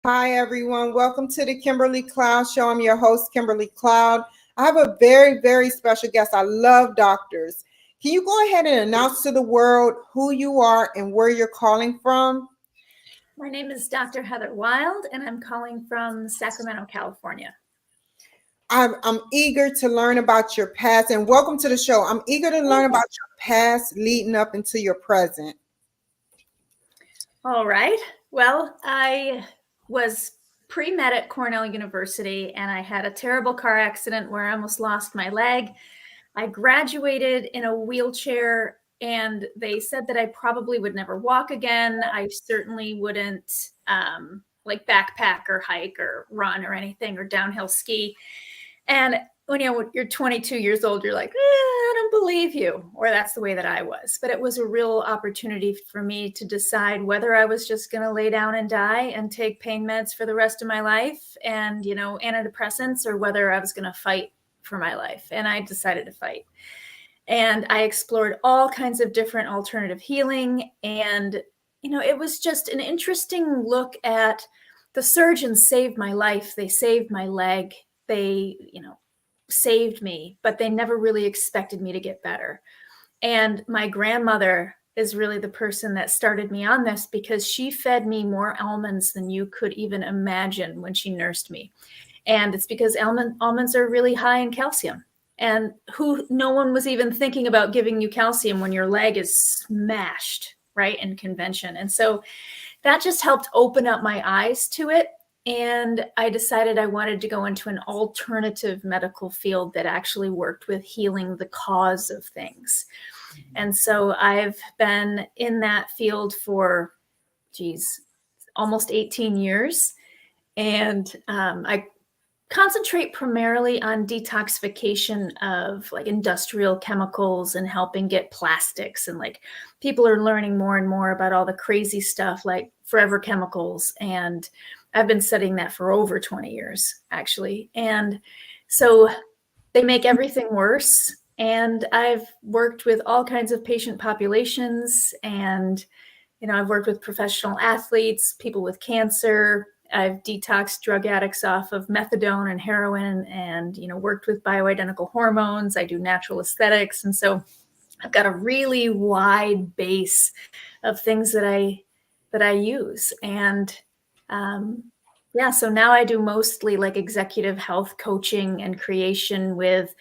Hi, everyone. Welcome to the Kimberly Cloud Show. I'm your host, Kimberly Cloud. I have a very, very special guest. I love doctors. Can you go ahead and announce to the world who you are and where you're calling from? My name is Dr. Heather Wilde, and I'm calling from Sacramento, California. I'm eager to learn about your past, and welcome to the show. I'm eager to learn about your past leading up into your present. All right. Well, I was pre-med at Cornell University, and I had a terrible car accident where I almost lost my leg. I graduated in a wheelchair, and they said that I probably would never walk again. I certainly wouldn't like backpack or hike or run or anything or downhill ski. And when you're 22 years old, you're like, I don't believe you, or that's the way that I was. But it was a real opportunity for me to decide whether I was just going to lay down and die and take pain meds for the rest of my life and, antidepressants, or whether I was going to fight for my life. And I decided to fight. And I explored all kinds of different alternative healing. And, it was just an interesting look at the surgeons saved my life. They saved my leg. They, saved me, but they never really expected me to get better. And my grandmother is really the person that started me on this, because she fed me more almonds than you could even imagine when she nursed me. And it's because almonds are really high in calcium. And no one was even thinking about giving you calcium when your leg is smashed, right, in convention. And so that just helped open up my eyes to it. And I decided I wanted to go into an alternative medical field that actually worked with healing the cause of things. And so I've been in that field for, almost 18 years. And I concentrate primarily on detoxification of like industrial chemicals and helping get plastics. And like people are learning more and more about all the crazy stuff like forever chemicals. And I've been studying that for over 20 years, actually. And so they make everything worse. And I've worked with all kinds of patient populations. And, I've worked with professional athletes, people with cancer. I've detoxed drug addicts off of methadone and heroin and, worked with bioidentical hormones. I do natural aesthetics. And so I've got a really wide base of things that I use. And so now I do mostly like executive health coaching and creation with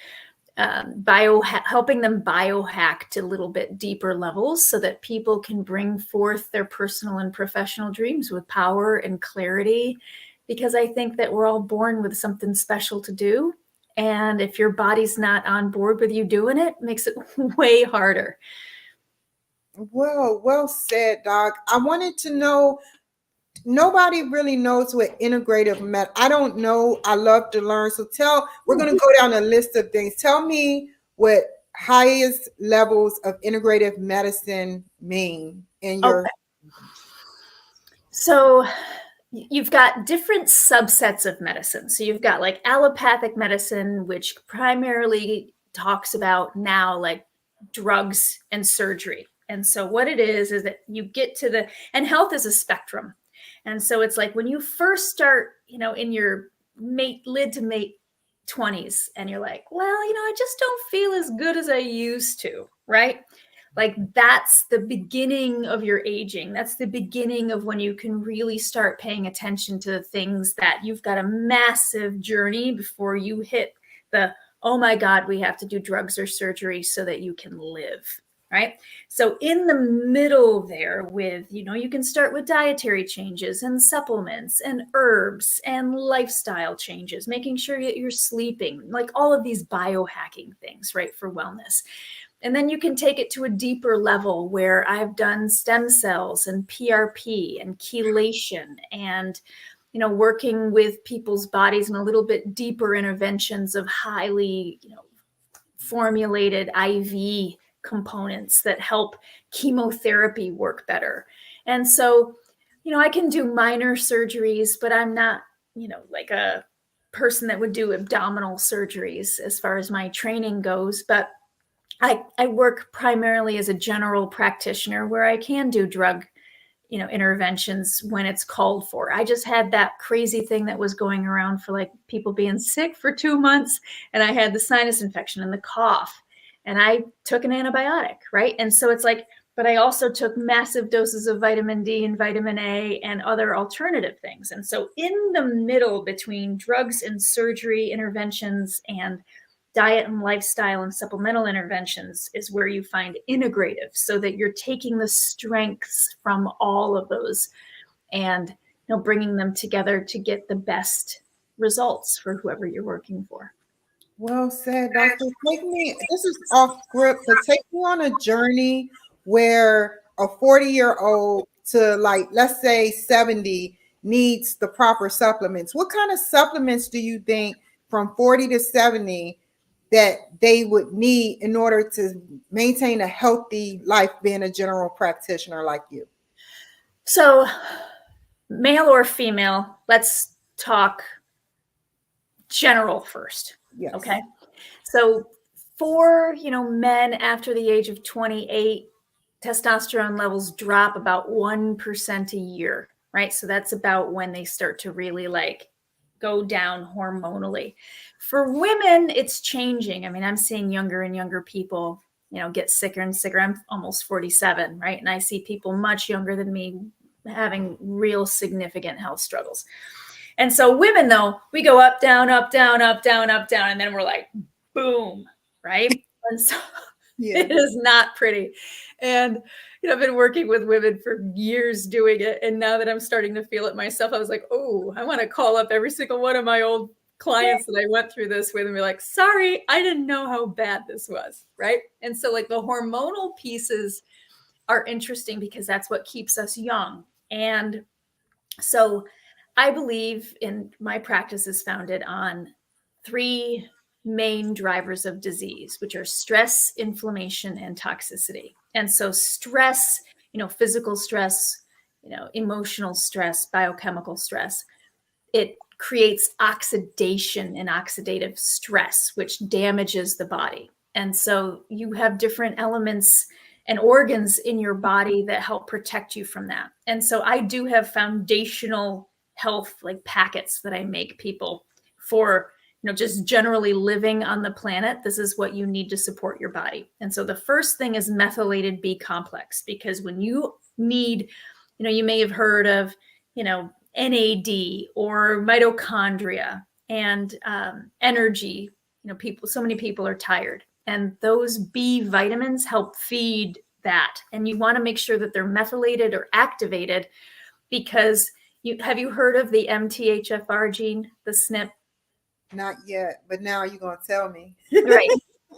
helping them biohack to a little bit deeper levels so that people can bring forth their personal and professional dreams with power and clarity. Because I think that we're all born with something special to do. And if your body's not on board with you doing it, makes it way harder. Well said, Doc. I wanted to know, nobody really knows what integrative med. I don't know. I love to learn. So we're going to go down a list of things. Tell me what highest levels of integrative medicine mean in your. Okay. So you've got different subsets of medicine. So you've got like allopathic medicine, which primarily talks about now like drugs and surgery. And so what it is that you get to and health is a spectrum. And so it's like when you first start, in your mid to late 20s, and you're like, well, I just don't feel as good as I used to, right? Like that's the beginning of your aging. That's the beginning of when you can really start paying attention to the things that you've got a massive journey before you hit oh my God, we have to do drugs or surgery so that you can live. Right. So in the middle there with, you can start with dietary changes and supplements and herbs and lifestyle changes, making sure that you're sleeping, like all of these biohacking things, right, for wellness. And then you can take it to a deeper level where I've done stem cells and PRP and chelation and, working with people's bodies in a little bit deeper interventions of highly, formulated IV components that help chemotherapy work better. And so, I can do minor surgeries, but I'm not, like a person that would do abdominal surgeries as far as my training goes. But I work primarily as a general practitioner where I can do drug interventions when it's called for. I just had that crazy thing that was going around for like people being sick for 2 months, and I had the sinus infection and the cough, and I took an antibiotic, right? And so it's like, but I also took massive doses of vitamin D and vitamin A and other alternative things. And so in the middle between drugs and surgery interventions and diet and lifestyle and supplemental interventions is where you find integrative, so that you're taking the strengths from all of those and bringing them together to get the best results for whoever you're working for. Well said, Doctor. This is off script, but take me on a journey where a 40-year-old to, like, let's say 70 needs the proper supplements. What kind of supplements do you think from 40 to 70 that they would need in order to maintain a healthy life being a general practitioner like you? So, male or female, let's talk general first. Yes. Okay. So for, men after the age of 28, testosterone levels drop about 1% a year, right? So that's about when they start to really like go down hormonally. For women, it's changing. I mean, I'm seeing younger and younger people, get sicker and sicker. I'm almost 47, right? And I see people much younger than me having real significant health struggles. And so women, though, we go up, down, up, down, up, down, up, down, and then we're like, boom, right? And so It is not pretty. And I've been working with women for years doing it. And now that I'm starting to feel it myself, I was like, oh, I want to call up every single one of my old clients that I went through this with and be like, sorry, I didn't know how bad this was, right? And so like the hormonal pieces are interesting because that's what keeps us young. And so I believe in my practice is founded on 3 main drivers of disease, which are stress, inflammation, and toxicity. And so stress, physical stress, emotional stress, biochemical stress, it creates oxidation and oxidative stress, which damages the body. And so you have different elements and organs in your body that help protect you from that. And so I do have foundational health like packets that I make people for, just generally living on the planet. This is what you need to support your body. And so the first thing is methylated B complex, because when you need, you may have heard of, NAD or mitochondria and energy. So many people are tired. And those B vitamins help feed that. And you want to make sure that they're methylated or activated because have you heard of the MTHFR gene, the SNP? Not yet, but now you're going to tell me. Right.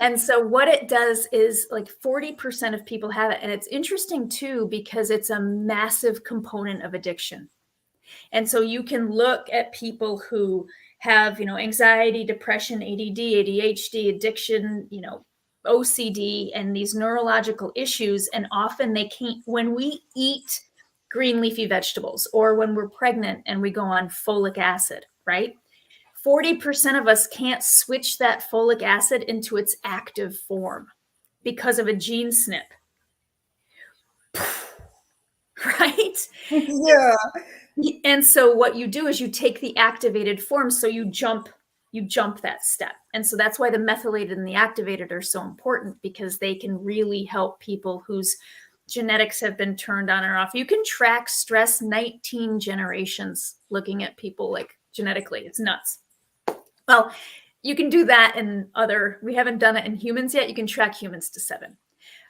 And so what it does is like 40% of people have it. And it's interesting too, because it's a massive component of addiction. And so you can look at people who have, anxiety, depression, ADD, ADHD, addiction, OCD, and these neurological issues. And often they can't, when we eat green leafy vegetables or when we're pregnant and we go on folic acid, right? 40% of us can't switch that folic acid into its active form because of a gene SNP. Right? Yeah. And so what you do is you take the activated form, so you jump that step. And so that's why the methylated and the activated are so important, because they can really help people whose genetics have been turned on or off. You can track stress 19 generations looking at people like genetically. It's nuts. Well, you can do that in we haven't done it in humans yet. You can track humans to 7.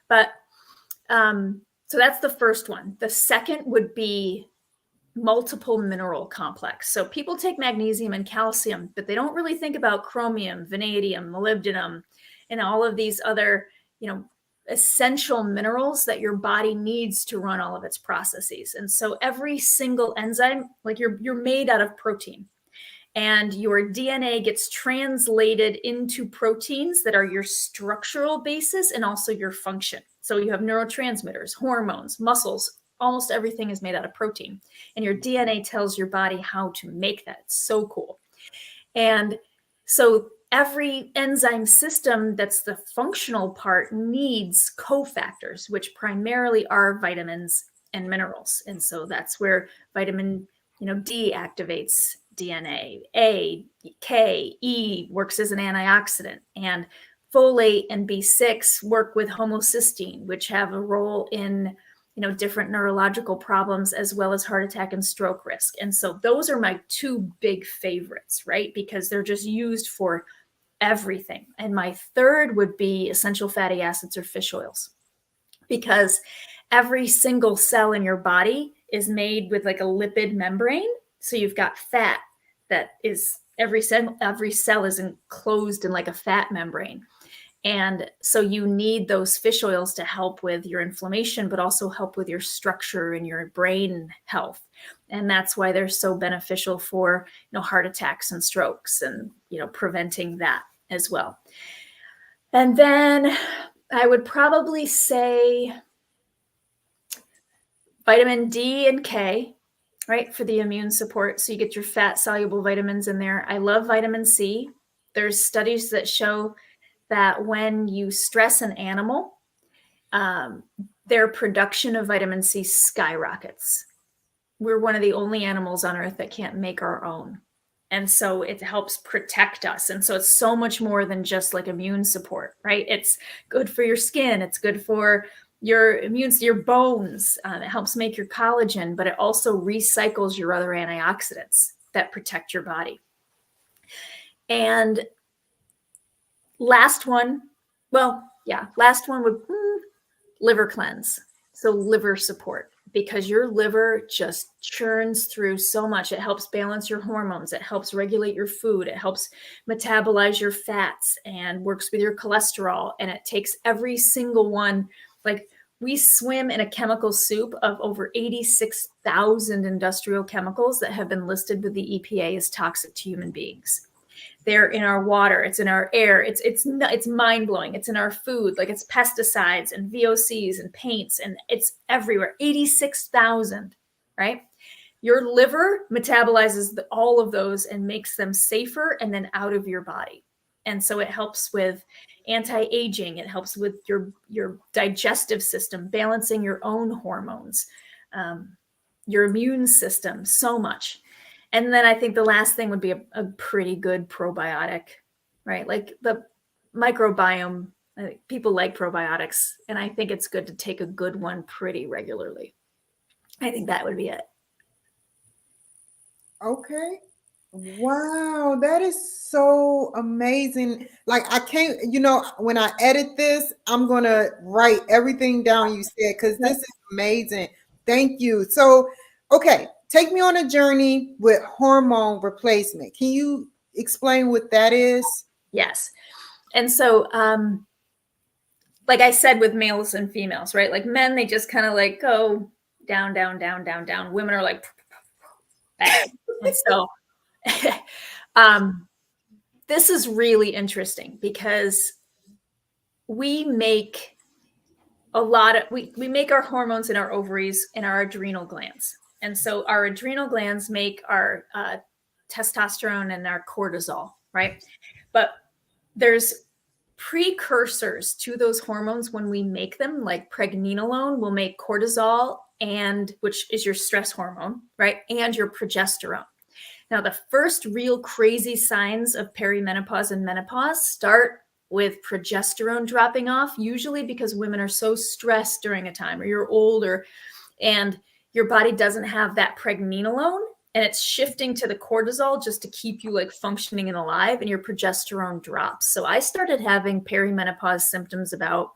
But so that's the first one. The second would be multiple mineral complex. So people take magnesium and calcium, but they don't really think about chromium, vanadium, molybdenum, and all of these other, essential minerals that your body needs to run all of its processes. And so every single enzyme, like you're made out of protein, and your DNA gets translated into proteins that are your structural basis and also your function. So you have neurotransmitters, hormones, muscles. Almost everything is made out of protein, and your DNA tells your body how to make that. It's so cool. And so every enzyme system that's the functional part needs cofactors, which primarily are vitamins and minerals. And so that's where vitamin, D activates DNA, A, K, E works as an antioxidant, and folate and B6 work with homocysteine, which have a role in different neurological problems as well as heart attack and stroke risk. And so those are my two big favorites, right? Because they're just used for everything. And my third would be essential fatty acids or fish oils, because every single cell in your body is made with like a lipid membrane. So you've got fat that is every cell is enclosed in like a fat membrane. And so you need those fish oils to help with your inflammation, but also help with your structure and your brain health. And that's why they're so beneficial for, heart attacks and strokes and, preventing that as well. And then I would probably say vitamin D and K, right, for the immune support. So you get your fat soluble vitamins in there. I love vitamin C. There's studies that show that when you stress an animal, their production of vitamin C skyrockets. We're one of the only animals on Earth that can't make our own. And so it helps protect us. And so it's so much more than just like immune support, right? It's good for your skin. It's good for your bones. It helps make your collagen, but it also recycles your other antioxidants that protect your body. And last one would liver cleanse. So liver support, because your liver just churns through so much. It helps balance your hormones. It helps regulate your food. It helps metabolize your fats and works with your cholesterol. And it takes every single one. Like, we swim in a chemical soup of over 86,000 industrial chemicals that have been listed with the EPA as toxic to human beings. They're in our water. It's in our air. It's mind blowing. It's in our food. Like, it's pesticides and VOCs and paints, and it's everywhere. 86,000, right? Your liver metabolizes all of those and makes them safer and then out of your body. And so it helps with anti-aging. It helps with your digestive system, balancing your own hormones, your immune system, so much. And then I think the last thing would be a pretty good probiotic, right? Like the microbiome, I think people like probiotics, and I think it's good to take a good one pretty regularly. I think that would be it. Okay. Wow, that is so amazing. Like, I can't, when I edit this, I'm going to write everything down you said, because this is amazing. Thank you. So, okay, take me on a journey with hormone replacement. Can you explain what that is? Yes. And so, like I said, with males and females, right? Like men, they just kind of like go down, down, down, down, down. Women are like, bang. And so this is really interesting, because we make we make our hormones in our ovaries and our adrenal glands. And so our adrenal glands make our testosterone and our cortisol, right? But there's precursors to those hormones when we make them, like pregnenolone will make cortisol, and which is your stress hormone, right? And your progesterone. Now, the first real crazy signs of perimenopause and menopause start with progesterone dropping off, usually because women are so stressed during a time, or you're older and your body doesn't have that pregnenolone, and it's shifting to the cortisol just to keep you like functioning and alive, and your progesterone drops. So I started having perimenopause symptoms about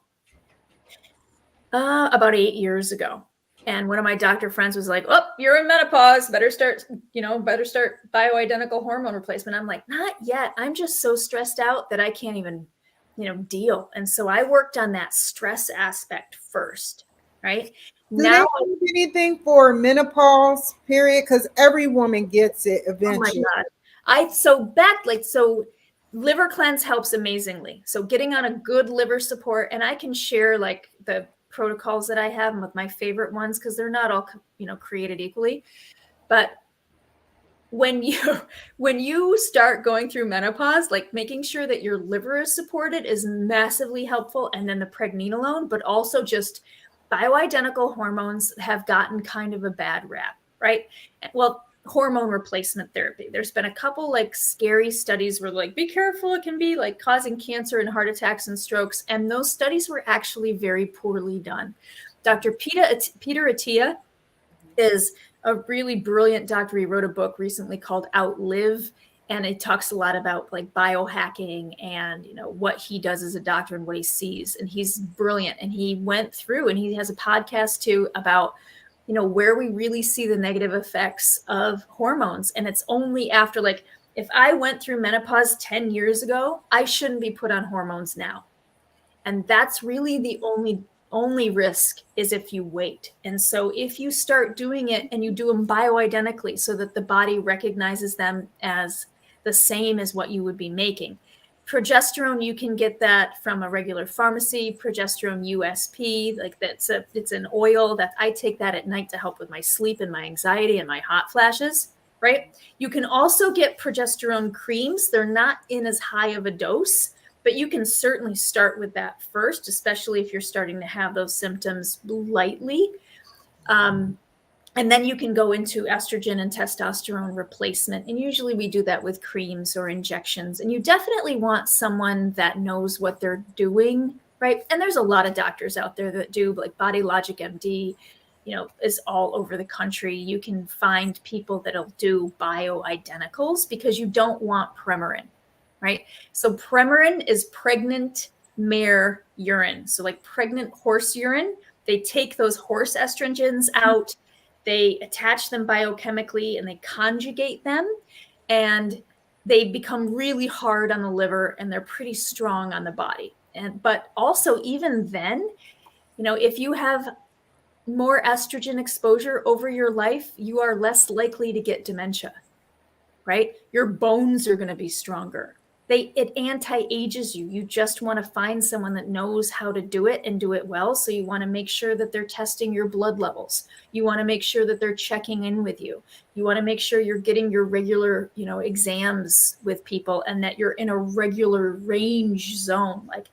8 years ago. And one of my doctor friends was like, "Oh, you're in menopause. Better start bioidentical hormone replacement." I'm like, "Not yet. I'm just so stressed out that I can't even, deal." And so I worked on that stress aspect first, right? Do they do anything for menopause period? Because every woman gets it eventually. Oh my God. So liver cleanse helps amazingly. So getting on a good liver support, and I can share like the protocols that I have with my favorite ones, because they're not all, created equally. But when you start going through menopause, like making sure that your liver is supported is massively helpful. And then the pregnenolone, but also just bioidentical hormones have gotten kind of a bad rap, right? Well, hormone replacement therapy. There's been a couple like scary studies where like, be careful, it can be like causing cancer and heart attacks and strokes. And those studies were actually very poorly done. Dr. Peter Attia is a really brilliant doctor. He wrote a book recently called Outlive, and it talks a lot about like biohacking and, you know, what he does as a doctor and what he sees. And he's brilliant. And he went through, and he has a podcast too about, you know, where we really see the negative effects of hormones. And it's only after, like, if I went through menopause 10 years ago, I shouldn't be put on hormones now. And that's really the only risk, is if you wait. And so if you start doing it and you do them bioidentically so that the body recognizes them as the same as what you would be making. Progesterone, you can get that from a regular pharmacy. Progesterone USP, like it's an oil that I take that at night to help with my sleep and my anxiety and my hot flashes, right? You can also get progesterone creams. They're not in as high of a dose, but you can certainly start with that first, especially if you're starting to have those symptoms lightly. And then you can go into estrogen and testosterone replacement. And usually we do that with creams or injections. And you definitely want someone that knows what they're doing, right? And there's a lot of doctors out there that do, like Body Logic MD, you know, is all over the country. You can find people that'll do bioidenticals because you don't want Premarin, right? So Premarin is pregnant mare urine. So like pregnant horse urine, they take those horse estrogens out, they attach them biochemically, and they conjugate them, and they become really hard on the liver, and they're pretty strong on the body. But also, even then, you know, if you have more estrogen exposure over your life, you are less likely to get dementia, right? Your bones are going to be stronger. It anti-ages you. You just want to find someone that knows how to do it and do it well. So you want to make sure that they're testing your blood levels. You want to make sure that they're checking in with you. You want to make sure you're getting your regular, you know, exams with people, and that you're in a regular range zone. Like,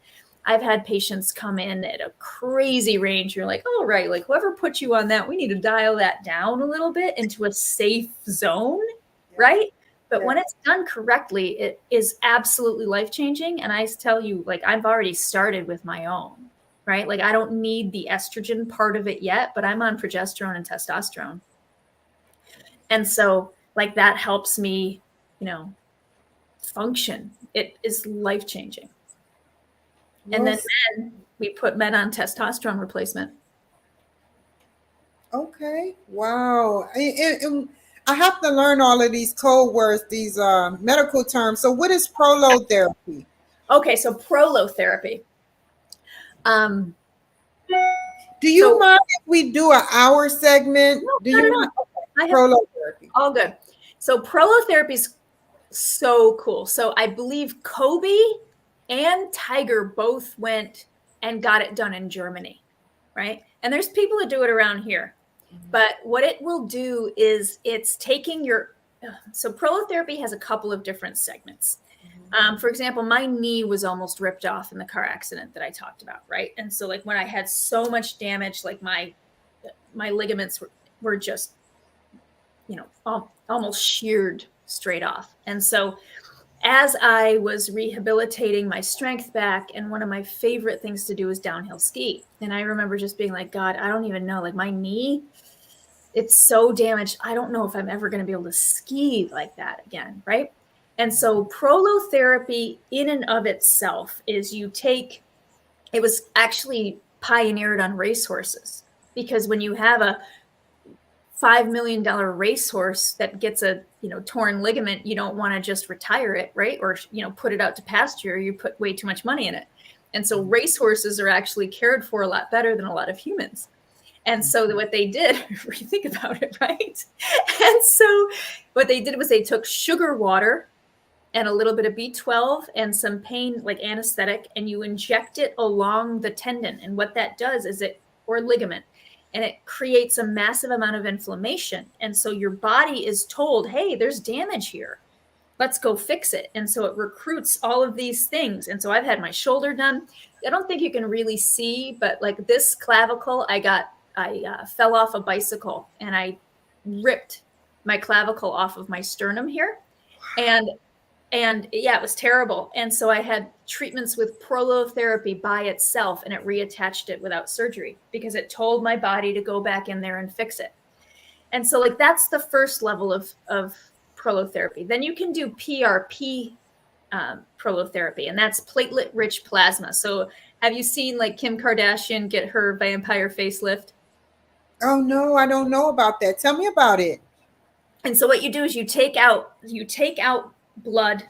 I've had patients come in at a crazy range. You're like, oh, right, like whoever put you on that, we need to dial that down a little bit into a safe zone, right? But when it's done correctly, it is absolutely life-changing. And I tell you, like, I've already started with my own, right? Like, I don't need the estrogen part of it yet, but I'm on progesterone and testosterone. And so, like, that helps me, you know, function. It is life-changing. Yes. And then we put men on testosterone replacement. Okay. Wow. I have to learn all of these code words, these medical terms. So what is prolotherapy? Okay, so prolotherapy. Do you mind if we do an hour segment? No, do you mind? Okay. Prolotherapy. All good. So prolotherapy is so cool. So I believe Kobe and Tiger both went and got it done in Germany, right? And there's people that do it around here. But what it will do is it's taking so prolotherapy has a couple of different segments. For example, my knee was almost ripped off in the car accident that I talked about, right? And so like when I had so much damage, like my ligaments were just, you know, almost sheared straight off. And so as I was rehabilitating my strength back, and one of my favorite things to do is downhill ski. And I remember just being like, God, I don't even know, like my knee, it's so damaged. I don't know if I'm ever going to be able to ski like that again, right? And so prolotherapy in and of itself is it was actually pioneered on racehorses, because when you have a $5 million racehorse that gets a, you know, torn ligament, you don't want to just retire it, right? Or, you know, put it out to pasture. You put way too much money in it. And so racehorses are actually cared for a lot better than a lot of humans. And so what they did, if you think about it, right? And so what they did was they took sugar water and a little bit of B12 and some pain, like anesthetic, and you inject it along the tendon. And what that does is or ligament, and it creates a massive amount of inflammation. And so your body is told, hey, there's damage here. let's go fix it. And so it recruits all of these things. And so I've had my shoulder done. I don't think you can really see, but like this clavicle, I fell off a bicycle and I ripped my clavicle off of my sternum here. And yeah, it was terrible. And so I had treatments with prolotherapy by itself, and it reattached it without surgery because it told my body to go back in there and fix it. And so like that's the first level of prolotherapy. Then you can do PRP prolotherapy, and that's platelet-rich plasma. So have you seen like Kim Kardashian get her vampire facelift? Oh no, I don't know about that. Tell me about it. And so what you do is you take out blood,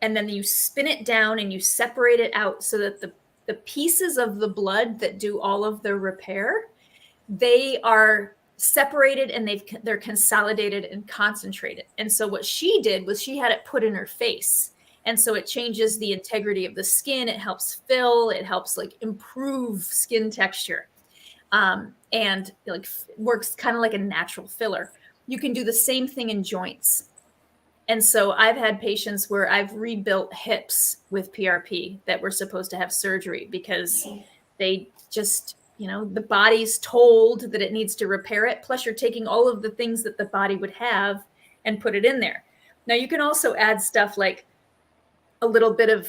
and then you spin it down and you separate it out so that the pieces of the blood that do all of the repair, they are separated and they're consolidated and concentrated. And so what she did was she had it put in her face. And so it changes the integrity of the skin. It helps fill, it helps like improve skin texture. And like works kind of like a natural filler. You can do the same thing in joints. And so I've had patients where I've rebuilt hips with PRP that were supposed to have surgery because they just, the body's told that it needs to repair it. Plus you're taking all of the things that the body would have and put it in there. Now you can also add stuff like a little bit of,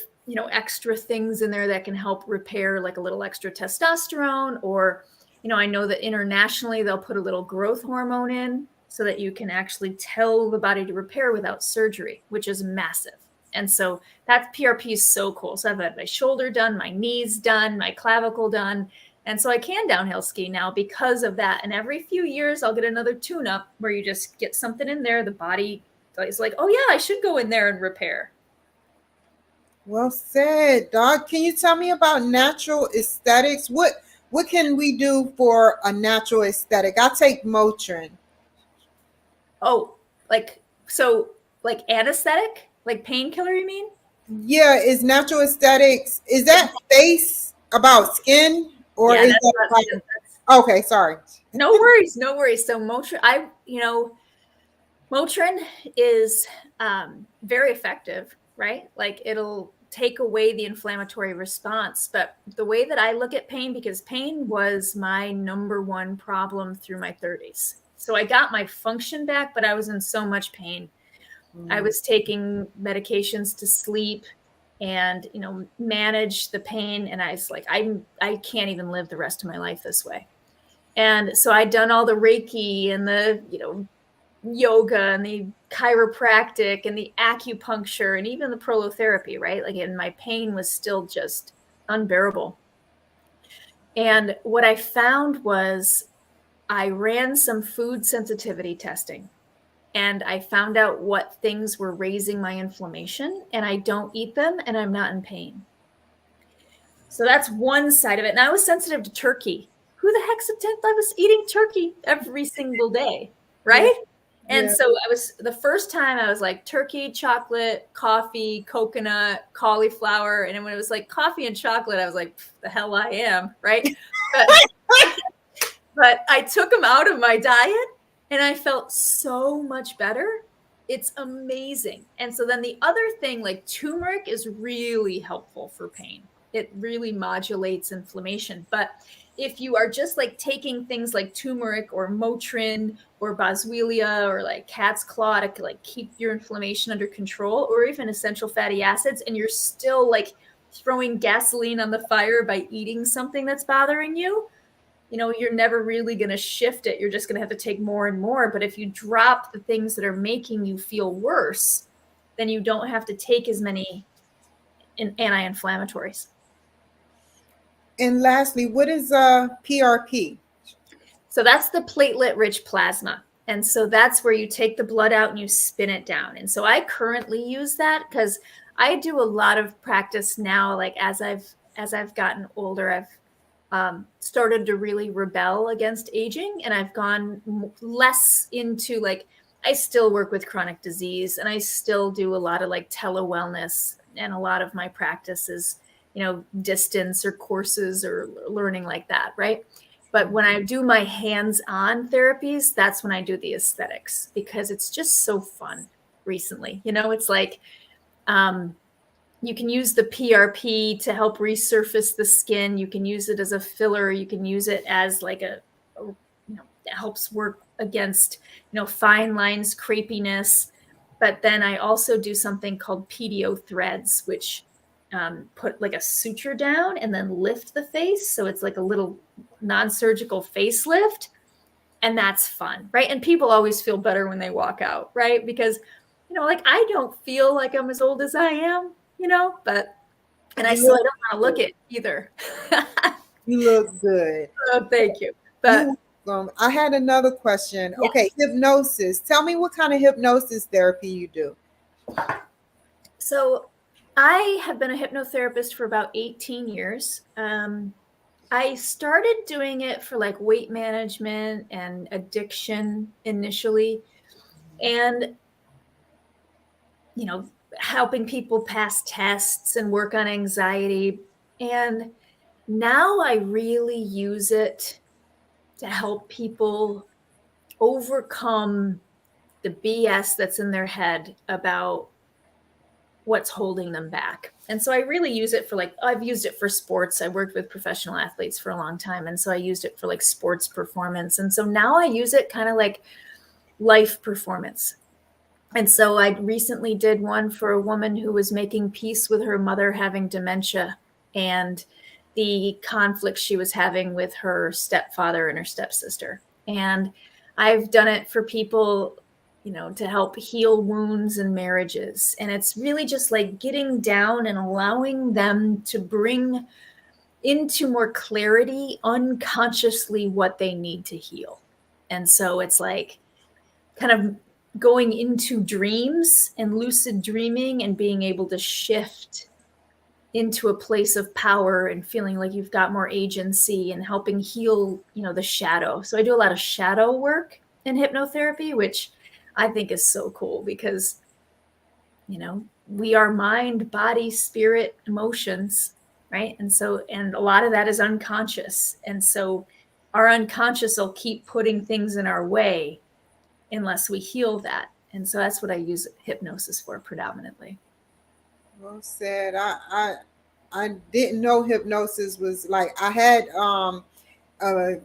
extra things in there that can help repair, like a little extra testosterone, or, I know that internationally they'll put a little growth hormone in so that you can actually tell the body to repair without surgery, which is massive. And so that PRP is so cool. So I've had my shoulder done, my knees done, my clavicle done. And so I can downhill ski now because of that. And every few years I'll get another tune-up where you just get something in there. The body is like, oh yeah, I should go in there and repair. Well said, Doc. Can you tell me about natural aesthetics? What can we do for a natural aesthetic? I take Motrin. Oh, like anesthetic, like painkiller, you mean? Yeah, is natural aesthetics, is that face about skin, or is that like, okay, sorry. No worries. So Motrin is very effective, right? Like it'll take away the inflammatory response. But the way that I look at pain, because pain was my number one problem through my 30s. So I got my function back, but I was in so much pain. I was taking medications to sleep and, manage the pain. And I was like, I can't even live the rest of my life this way. And so I'd done all the Reiki and the, yoga and the chiropractic and the acupuncture and even the prolotherapy, right? Like, and my pain was still just unbearable. And what I found was I ran some food sensitivity testing, and I found out what things were raising my inflammation, and I don't eat them and I'm not in pain. So that's one side of it. And I was sensitive to turkey. Who the heck's I was eating turkey every single day, right? Yeah. And so the first time I was like turkey, chocolate, coffee, coconut, cauliflower. And when it was like coffee and chocolate, I was like, the hell I am, right? But I took them out of my diet and I felt so much better. It's amazing. And so then the other thing, like turmeric is really helpful for pain. It really modulates inflammation. But if you are just like taking things like turmeric or Motrin or boswellia or like cat's claw to like keep your inflammation under control, or even essential fatty acids, and you're still like throwing gasoline on the fire by eating something that's bothering you, you're never really going to shift it. You're just going to have to take more and more. But if you drop the things that are making you feel worse, then you don't have to take as many anti-inflammatories. And lastly, what is PRP? So that's the platelet-rich plasma. And so that's where you take the blood out and you spin it down. And so I currently use that because I do a lot of practice now. Like as I've gotten older, I've started to really rebel against aging, and I've gone less into like, I still work with chronic disease, and I still do a lot of like tele-wellness, and a lot of my practice is distance or courses or learning like that, right? But when I do my hands-on therapies, that's when I do the aesthetics, because it's just so fun. recently. It's like, you can use the PRP to help resurface the skin. You can use it as a filler. You can use it as like it helps work against, fine lines, crepiness. But then I also do something called PDO threads, which put like a suture down and then lift the face. So it's like a little non-surgical facelift. And that's fun, right? And people always feel better when they walk out, right? Because, like I don't feel like I'm as old as I am, but, and I don't want to look it either. You look good. Oh, thank you. But I had another question. Yes. Okay, hypnosis. Tell me what kind of hypnosis therapy you do. So I have been a hypnotherapist for about 18 years. I started doing it for like weight management and addiction initially, and, helping people pass tests and work on anxiety. And now I really use it to help people overcome the BS that's in their head about what's holding them back. And so I really use it for I've used it for sports. I worked with professional athletes for a long time. And so I used it for like sports performance. And so now I use it kind of like life performance. And so I recently did one for a woman who was making peace with her mother having dementia and the conflict she was having with her stepfather and her stepsister. And I've done it for people, to help heal wounds and marriages. And it's really just like getting down and allowing them to bring into more clarity unconsciously what they need to heal. And so it's like kind of going into dreams and lucid dreaming and being able to shift into a place of power and feeling like you've got more agency and helping heal, the shadow. So I do a lot of shadow work in hypnotherapy, which I think is so cool because, we are mind, body, spirit, emotions, right? And a lot of that is unconscious. And so our unconscious will keep putting things in our way unless we heal that. And so that's what I use hypnosis for predominantly. Well said. I didn't know hypnosis was like, I had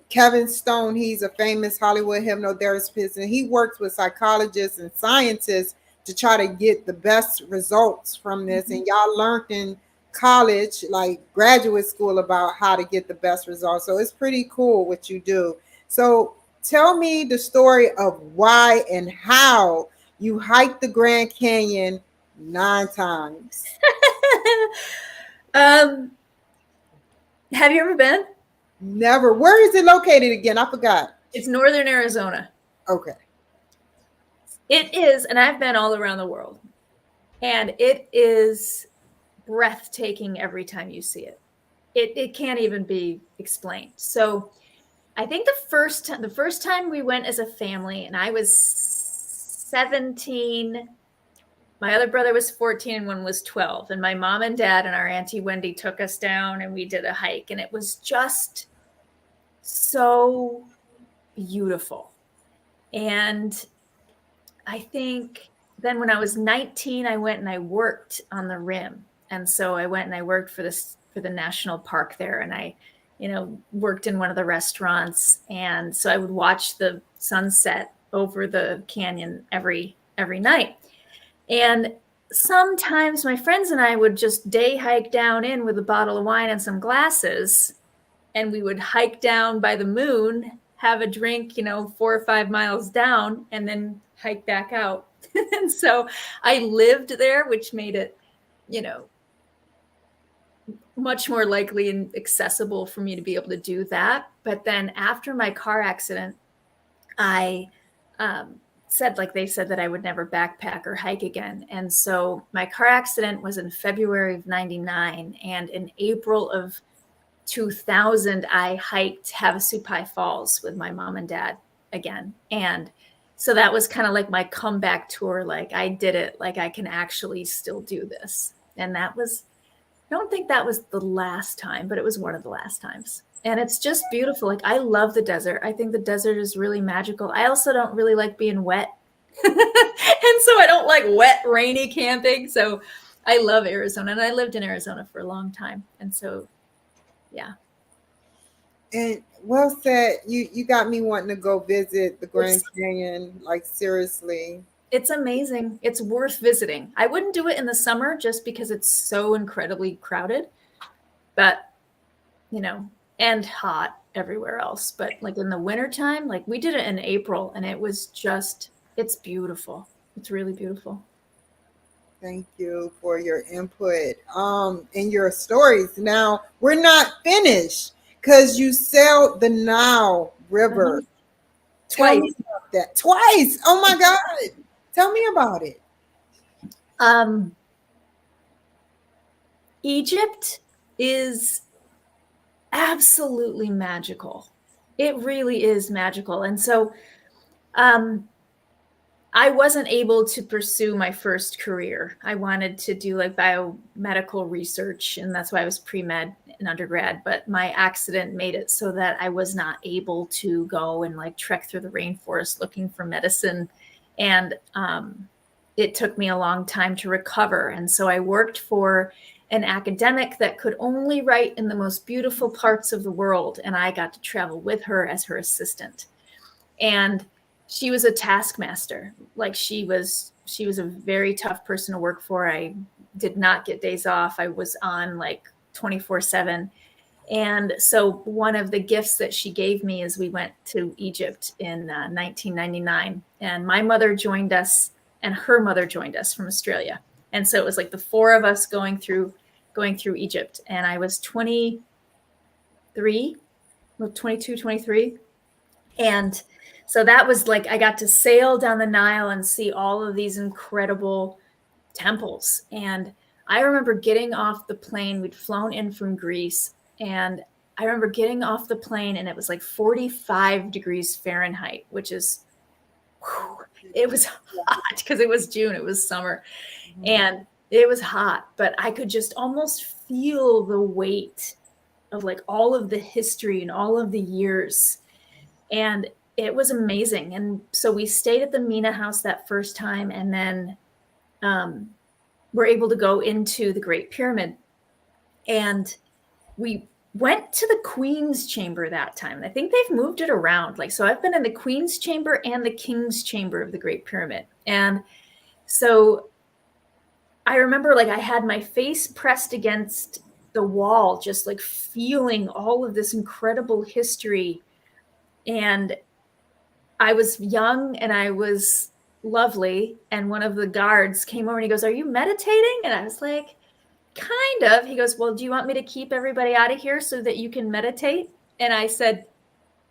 Kevin Stone. He's a famous Hollywood hypnotherapist, and he works with psychologists and scientists to try to get the best results from this. Mm-hmm. And y'all learned in college, like graduate school, about how to get the best results. So it's pretty cool what you do. So tell me the story of why and how you hiked the Grand Canyon 9 times. Have you ever been? Never. Where is it located again? I forgot. It's northern Arizona. Okay. It is, and I've been all around the world, and it is breathtaking every time you see it. It can't even be explained. So I think the first time we went as a family, and I was 17, my other brother was 14 and one was 12. And my mom and dad and our Auntie Wendy took us down and we did a hike. And it was just so beautiful. And I think then when I was 19, I went and I worked on the rim. And so I went and I worked for the national park there. And I, worked in one of the restaurants. And so I would watch the sunset over the canyon every night. And sometimes my friends and I would just day hike down in with a bottle of wine and some glasses, and we would hike down by the moon, have a drink, 4 or 5 miles down, and then hike back out. And so I lived there, which made it, much more likely and accessible for me to be able to do that. But then after my car accident, I they said that I would never backpack or hike again. And so my car accident was in February of 99. And in April of 2000, I hiked Havasupai Falls with my mom and dad again. And so that was kind of like my comeback tour. Like I did it, like I can actually still do this. And I don't think that was the last time, but it was one of the last times. And it's just beautiful. Like I love the desert. I think the desert is really magical. I also don't really like being wet. And so I don't like wet, rainy camping. So I love Arizona, and I lived in Arizona for a long time. And so, yeah. And well said. You got me wanting to go visit the Grand Canyon. Like seriously. It's amazing. It's worth visiting. I wouldn't do it in the summer just because it's so incredibly crowded, but and hot everywhere else. But like in the wintertime, like we did it in April, and it was just, it's beautiful. It's really beautiful. Thank you for your input and your stories. Now, we're not finished because you sailed the Nile River. Tell me Twice. about that. Twice. Oh my God. Tell me about it. Egypt is absolutely magical. It really is magical. And so I wasn't able to pursue my first career. I wanted to do like biomedical research, and that's why I was pre-med in undergrad. But my accident made it so that I was not able to go and like trek through the rainforest looking for medicine. And it took me a long time to recover. And so I worked for an academic that could only write in the most beautiful parts of the world. And I got to travel with her as her assistant. And she was a taskmaster. Like she was a very tough person to work for. I did not get days off. I was on like 24/7. And so one of the gifts that she gave me is we went to Egypt in 1999, and my mother joined us and her mother joined us from Australia. And so it was like the four of us going through Egypt. And I was 22, 23. And so that was like, I got to sail down the Nile and see all of these incredible temples. And I remember getting off the plane. We'd flown in from Greece. And I remember getting off the plane, and it was like 45 degrees Fahrenheit, which is, it was hot because it was June, it was summer. And it was hot, but I could just almost feel the weight of like all of the history and all of the years. And it was amazing. And so we stayed at the Mina house that first time, and then we're able to go into the Great Pyramid. And we went to the Queen's Chamber that time. I think they've moved it around. Like, so I've been in the Queen's Chamber and the King's Chamber of the Great Pyramid. And so I remember like I had my face pressed against the wall, just like feeling all of this incredible history. And I was young and I was lovely. And one of the guards came over and he goes, "Are you meditating?" And I was like, "Kind of." He goes, "Well, do you want me to keep everybody out of here so that you can meditate?" And I said,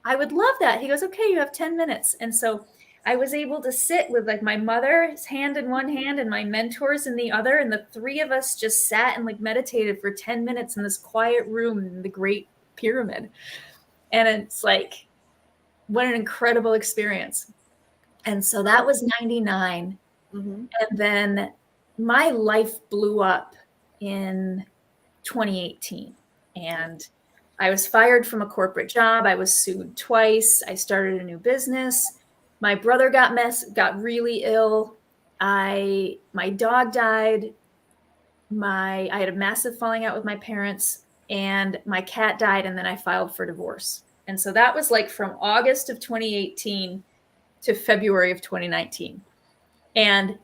"I would love that." He goes, "Okay, you have 10 minutes. And so I was able to sit with like my mother's hand in one hand and my mentors in the other. And the three of us just sat and like meditated for 10 minutes in this quiet room in the Great Pyramid. And it's like, what an incredible experience. And so that was 99. Mm-hmm. And then my life blew up in 2018. And I was fired from a corporate job. I was sued twice. I started a new business. My brother got really ill. My dog died. I had a massive falling out with my parents, and my cat died. And then I filed for divorce. And so that was like from August of 2018 to February of 2019. And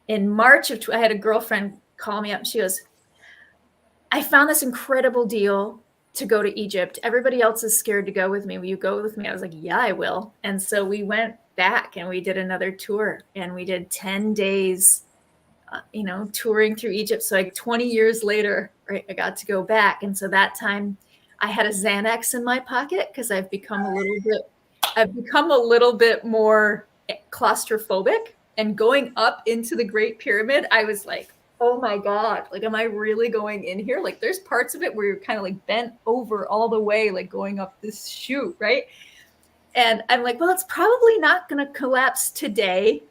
in March I had a girlfriend call me up, and she goes, "I found this incredible deal to go to Egypt. Everybody else is scared to go with me. Will you go with me?" I was like, "Yeah, I will." And so we went back and we did another tour, and we did 10 days, touring through Egypt. So like 20 years later, right, I got to go back. And so that time I had a Xanax in my pocket because I've become a little bit more claustrophobic. And going up into the Great Pyramid, I was like, oh my God, like, am I really going in here? Like, there's parts of it where you're kind of like bent over all the way, like going up this chute, right? And I'm like, well, it's probably not going to collapse today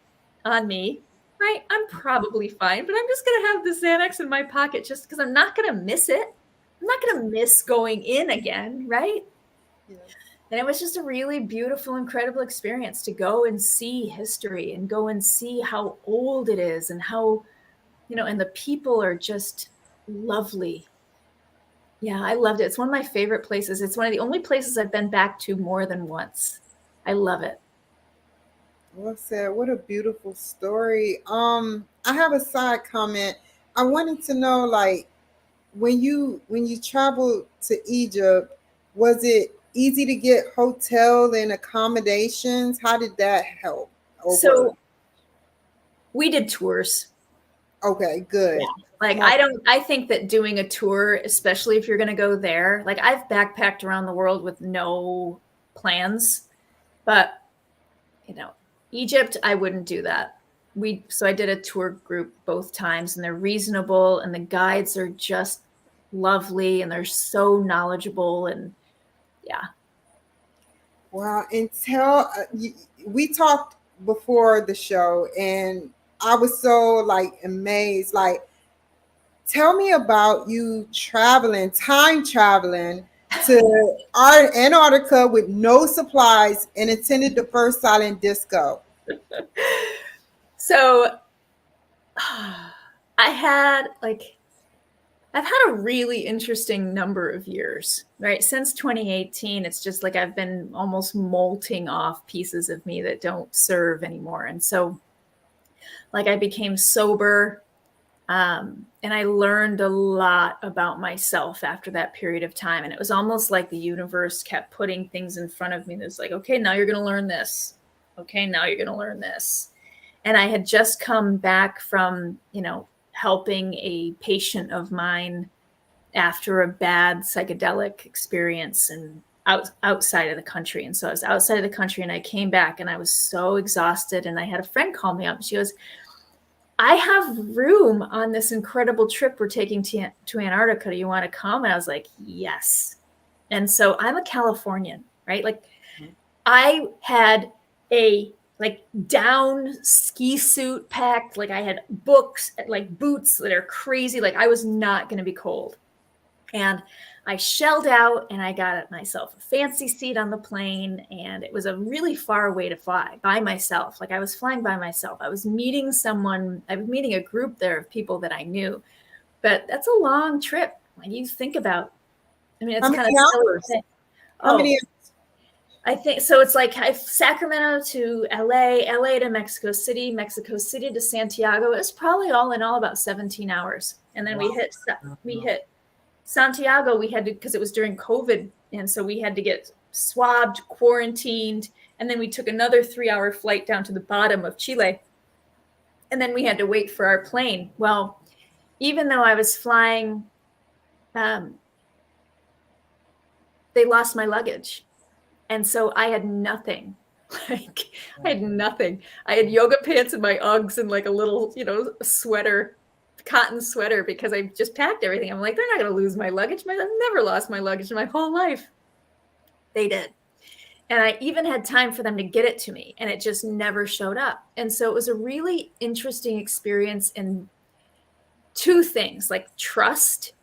on me, right? I'm probably fine, but I'm just going to have the Xanax in my pocket just because I'm not going to miss it. I'm not going to miss going in again, right? Yeah. And it was just a really beautiful, incredible experience to go and see history and go and see how old it is and how, and the people are just lovely. Yeah, I loved it. It's one of my favorite places. It's one of the only places I've been back to more than once. I love it. Well said. What a beautiful story. I have a side comment. I wanted to know, like, when you traveled to Egypt, was it easy to get hotel and accommodations? How did that help or work? So we did tours. Okay, Yeah. good. Like More- I think that doing a tour, especially if you're going to go there, like I've backpacked around the world with no plans, but Egypt, I wouldn't do that. So I did a tour group both times, and they're reasonable, and the guides are just lovely, and they're so knowledgeable, and yeah. Wow. We talked before the show, and I was so like amazed. Like, tell me about you traveling, time traveling to our Antarctica with no supplies and attended the first silent disco. So I've had a really interesting number of years, right? Since 2018, it's just like I've been almost molting off pieces of me that don't serve anymore. And so, like, I became sober, and I learned a lot about myself after that period of time. And it was almost like the universe kept putting things in front of me that was like, okay, now you're going to learn this. Okay, now you're going to learn this. And I had just come back from, helping a patient of mine after a bad psychedelic experience and outside of the country. And so I was outside of the country, and I came back, and I was so exhausted. And I had a friend call me up, and she goes, I have room on this incredible trip we're taking to Antarctica. Do you want to come? And I was like, yes. And so I'm a Californian, right? Like, I had a down ski suit packed. Like, I had books, like boots that are crazy. Like, I was not going to be cold. And I shelled out, and I got myself a fancy seat on the plane. And it was a really far way to fly by myself. Like, I was flying by myself. I was meeting a group there of people that I knew. But that's a long trip when you think about, it's How kind many of silly hours? thing. How Oh, many? I think so. It's like Sacramento to LA to Mexico City to Santiago. It's probably all in all about 17 hours. And then we hit Santiago. We had to, because it was during COVID. And so we had to get swabbed, quarantined. And then we took another 3-hour flight down to the bottom of Chile. And then we had to wait for our plane. Well, even though I was flying, they lost my luggage. And so I had nothing. I had nothing. I had yoga pants and my Uggs and like a little, sweater, cotton sweater, because I just packed everything. I'm like, they're not going to lose my luggage. I've never lost my luggage in my whole life. They did. And I even had time for them to get it to me, and it just never showed up. And so it was a really interesting experience in two things, like trust,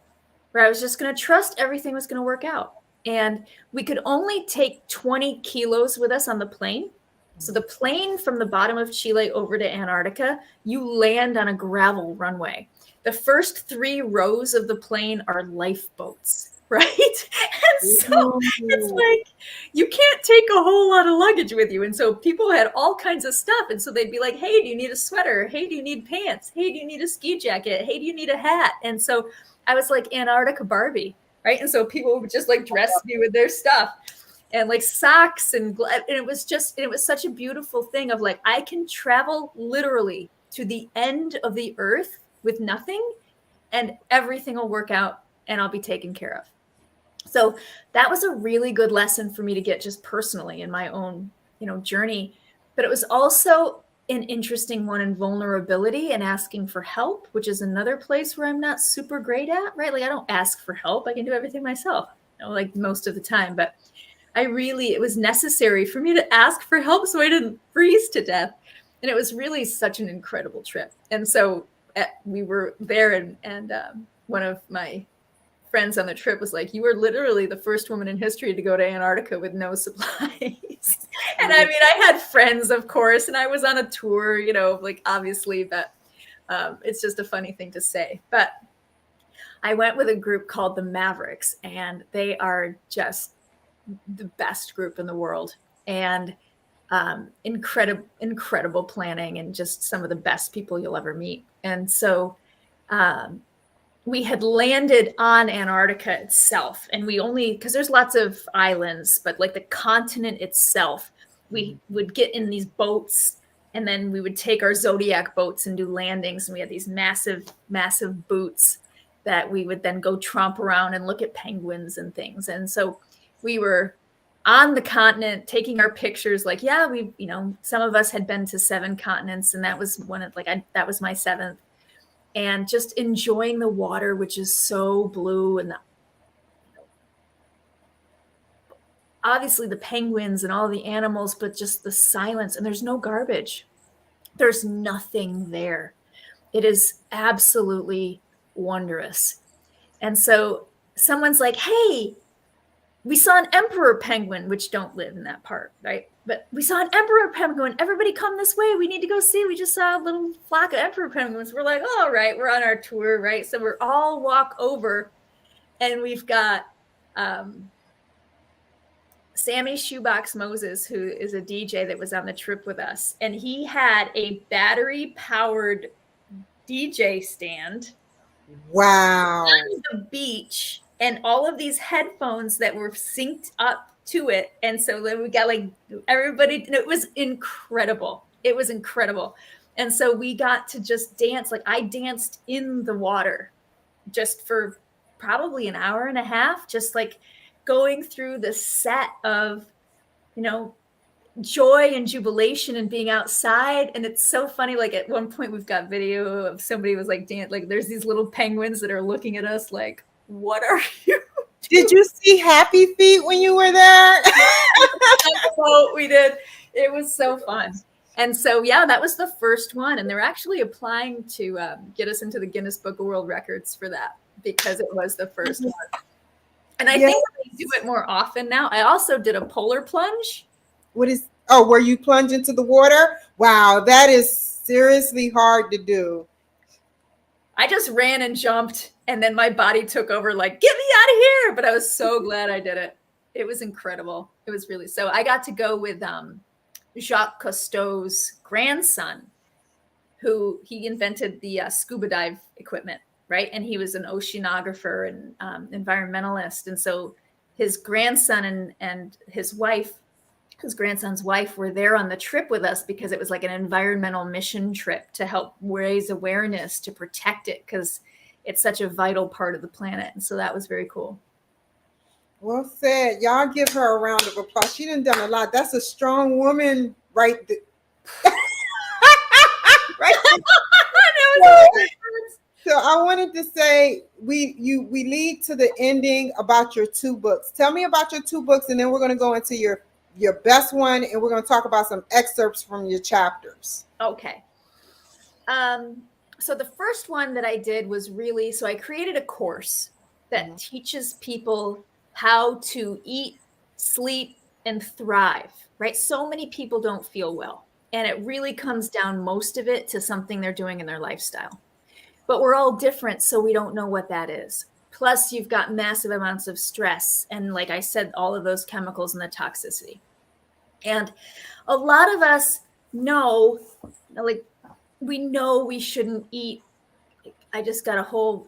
where I was just going to trust everything was going to work out. And we could only take 20 kilos with us on the plane. So the plane from the bottom of Chile over to Antarctica, you land on a gravel runway. The first 3 rows of the plane are lifeboats, right? And so it's like, you can't take a whole lot of luggage with you. And so people had all kinds of stuff. And so they'd be like, hey, do you need a sweater? Hey, do you need pants? Hey, do you need a ski jacket? Hey, do you need a hat? And so I was like Antarctica Barbie. Right. And so people would just like dress me with their stuff and like socks and it was such a beautiful thing of like, I can travel literally to the end of the earth with nothing, and everything will work out and I'll be taken care of. So that was a really good lesson for me to get just personally in my own, journey. But it was also an interesting one in vulnerability and asking for help, which is another place where I'm not super great at, right? Like, I don't ask for help. I can do everything myself, like most of the time. But it was necessary for me to ask for help so I didn't freeze to death. And it was really such an incredible trip. And so we were there, and one of my friends on the trip was like, you were literally the first woman in history to go to Antarctica with no supplies. And I mean, I had friends, of course, and I was on a tour, you know, like obviously, but it's just a funny thing to say. But I went with a group called the Mavericks, and they are just the best group in the world. And incredible planning, and just some of the best people you'll ever meet. And so we had landed on Antarctica itself, and we only, because there's lots of islands, but like the continent itself, we would get in these boats, and then we would take our Zodiac boats and do landings. And we had these massive boots that we would then go tromp around and look at penguins and things. And so we were on the continent taking our pictures, like, yeah, we, you know, some of us had been to 7 continents, and that was one of, like, that was my 7th. And just enjoying the water, which is so blue, and obviously the penguins and all the animals, but just the silence. And there's no garbage. There's nothing there. It is absolutely wondrous. And so someone's like, hey, we saw an emperor penguin, which don't live in that part, right? But we saw an emperor penguin. Everybody come this way. We need to go see. We just saw a little flock of emperor penguins. We're like, all right, we're on our tour, right? So we're all walk over, and we've got Sammy Shoebox Moses, who is a DJ that was on the trip with us. And he had a battery-powered DJ stand. Wow. On the beach, and all of these headphones that were synced up to it. And so then we got like everybody, it was incredible. It was incredible. And so we got to just dance. Like, I danced in the water just for probably an hour and a half, just like going through the set of, you know, joy and jubilation and being outside. And it's so funny. Like, at one point we've got video of somebody was like, like, there's these little penguins that are looking at us like, what are you doing? Did you see Happy Feet when you were there? We did. It was so fun. And so, yeah, that was the first one. And they're actually applying to get us into the Guinness Book of World Records for that, because it was the first one. And I think they do it more often now. I also did a polar plunge. Where you plunge into the water? Wow, that is seriously hard to do. I just ran and jumped, and then my body took over, like, get me out of here. But I was so glad I did it. It was incredible. It was really, so I got to go with Jacques Cousteau's grandson, who he invented the scuba dive equipment, right? And he was an oceanographer and environmentalist. And so his grandson and his wife, his grandson's wife, were there on the trip with us because it was like an environmental mission trip to help raise awareness to protect it, because it's such a vital part of the planet. And so that was very cool. Well said. Y'all give her a round of applause. She done a lot. That's a strong woman, right? Right. So I wanted to say we lead to the ending about your 2 books. Tell me about your 2 books, and then we're going to go into your best one, and we're going to talk about some excerpts from your chapters. Okay. So the first one that I did was really, so I created a course that teaches people how to eat, sleep, and thrive, right? So many people don't feel well, and it really comes down, most of it, to something they're doing in their lifestyle. But we're all different, so we don't know what that is. Plus, you've got massive amounts of stress. And like I said, all of those chemicals and the toxicity. And a lot of us know, like, we know we shouldn't eat. I just got a whole,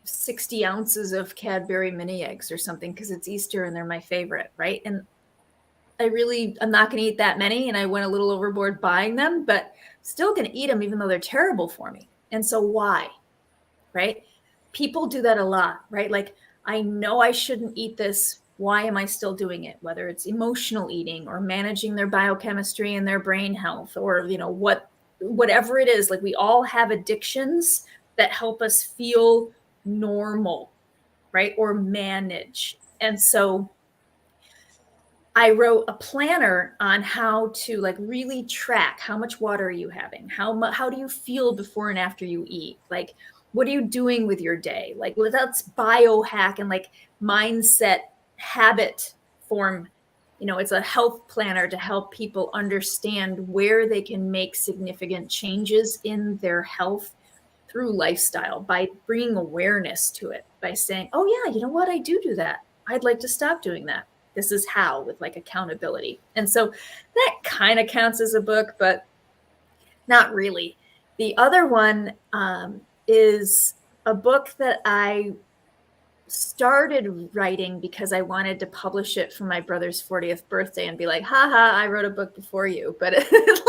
60 ounces of Cadbury mini eggs or something because it's Easter and they're my favorite, right? And I'm not going to eat that many. And I went a little overboard buying them, but still going to eat them even though they're terrible for me. And so why, right? People do that a lot, right? Like, I know I shouldn't eat this. Why am I still doing it? Whether it's emotional eating or managing their biochemistry and their brain health, or, whatever it is. Like, we all have addictions that help us feel normal, right? Or manage. And so I wrote a planner on how to, like, really track how much water are you having? How do you feel before and after you eat? Like, what are you doing with your day? Like, let's biohack and like mindset habit form. It's a health planner to help people understand where they can make significant changes in their health through lifestyle by bringing awareness to it, by saying, oh yeah, you know what? I do that. I'd like to stop doing that. This is how, with like accountability. And so that kind of counts as a book, but not really. The other one is a book that I started writing because I wanted to publish it for my brother's 40th birthday and be like, haha, I wrote a book before you. But it's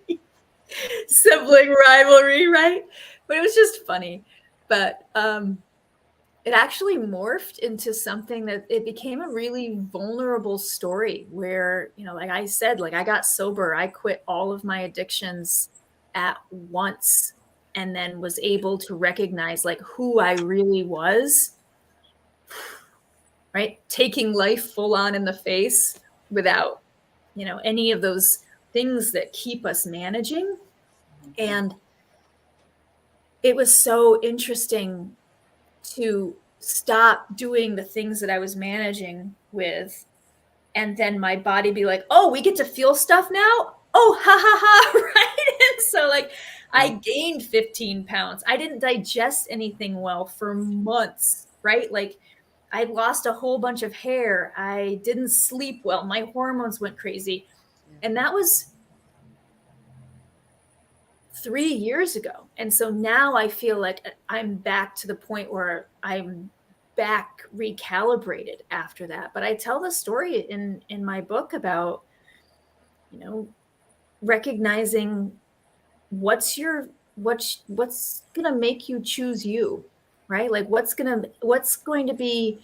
like sibling rivalry, right? But it was just funny. But it actually morphed into something that it became a really vulnerable story where, like I said, like I got sober, I quit all of my addictions at once, and then was able to recognize like who I really was, right? Taking life full on in the face without, any of those things that keep us managing. And it was so interesting to stop doing the things that I was managing with, and then my body be like, oh, we get to feel stuff now? Oh, ha ha ha, right? And so like I gained 15 pounds. I didn't digest anything well for months, right? Like I lost a whole bunch of hair. I didn't sleep well. My hormones went crazy. And that was 3 years ago. And so now I feel like I'm back to the point where I'm back recalibrated after that. But I tell the story in my book about, recognizing what's going to make you choose you, right? Like what's going to be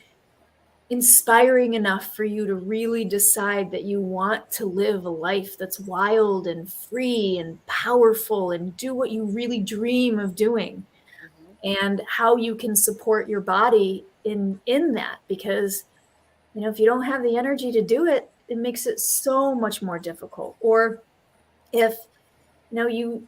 inspiring enough for you to really decide that you want to live a life that's wild and free and powerful and do what you really dream of doing, and how you can support your body in that. Because, if you don't have the energy to do it, it makes it so much more difficult. Or if, you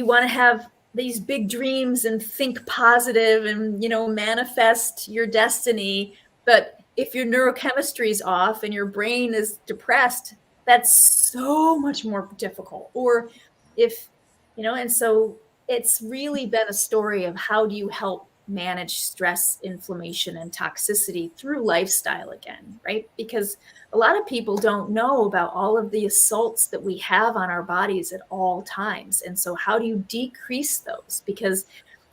want to have these big dreams and think positive and, manifest your destiny. But if your neurochemistry is off and your brain is depressed, that's so much more difficult. Or if, and so it's really been a story of how do you help manage stress, inflammation, and toxicity through lifestyle again, right? Because a lot of people don't know about all of the assaults that we have on our bodies at all times. And so how do you decrease those? Because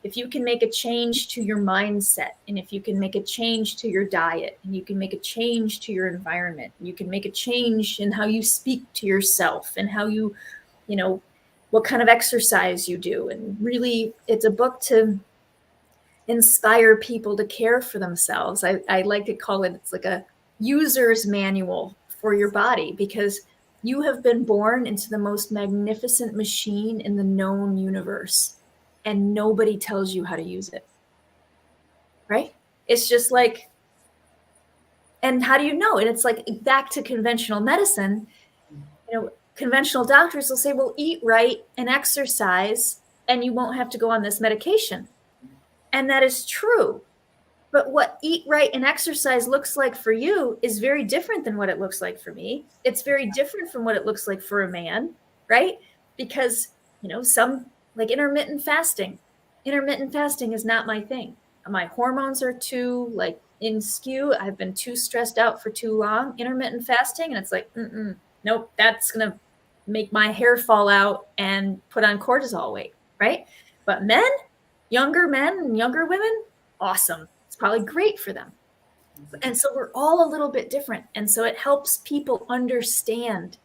if you can make a change to your mindset, and if you can make a change to your diet, and you can make a change to your environment, you can make a change in how you speak to yourself and how you, what kind of exercise you do. And really, it's a book to inspire people to care for themselves. I like to call it, it's like a user's manual for your body, because you have been born into the most magnificent machine in the known universe, and nobody tells you how to use it, right? It's just like, and how do you know? And it's like back to conventional medicine, conventional doctors will say, well, eat right and exercise, and you won't have to go on this medication. And that is true. But what eat right and exercise looks like for you is very different than what it looks like for me. It's very different from what it looks like for a man, right? Because, some like intermittent fasting is not my thing. My hormones are too like in skew. I've been too stressed out for too long. Intermittent fasting, and it's like, nope, that's going to make my hair fall out and put on cortisol weight, right? But younger men and younger women, awesome. It's probably great for them. And so we're all a little bit different. And so it helps people understand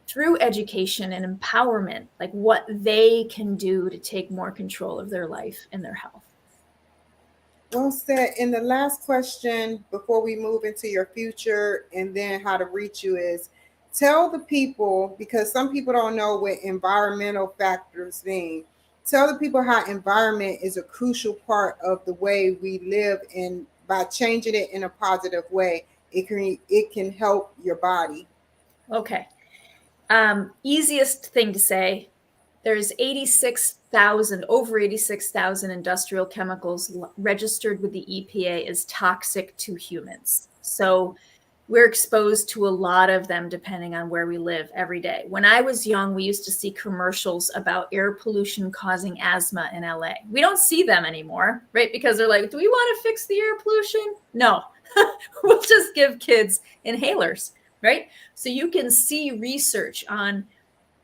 through education and empowerment, like what they can do to take more control of their life and their health. Well said. And the last question before we move into your future and then how to reach you is, tell the people, because some people don't know what environmental factors mean. Tell the people how environment is a crucial part of the way we live, and by changing it in a positive way, it can help your body. Okay. Easiest thing to say, There's 86,000, over 86,000 industrial chemicals registered with the EPA as toxic to humans. So we're exposed to a lot of them depending on where we live every day. When I was young, we used to see commercials about air pollution causing asthma in LA. We don't see them anymore, right? Because they're like, do we want to fix the air pollution? No, we'll just give kids inhalers, right? So you can see research on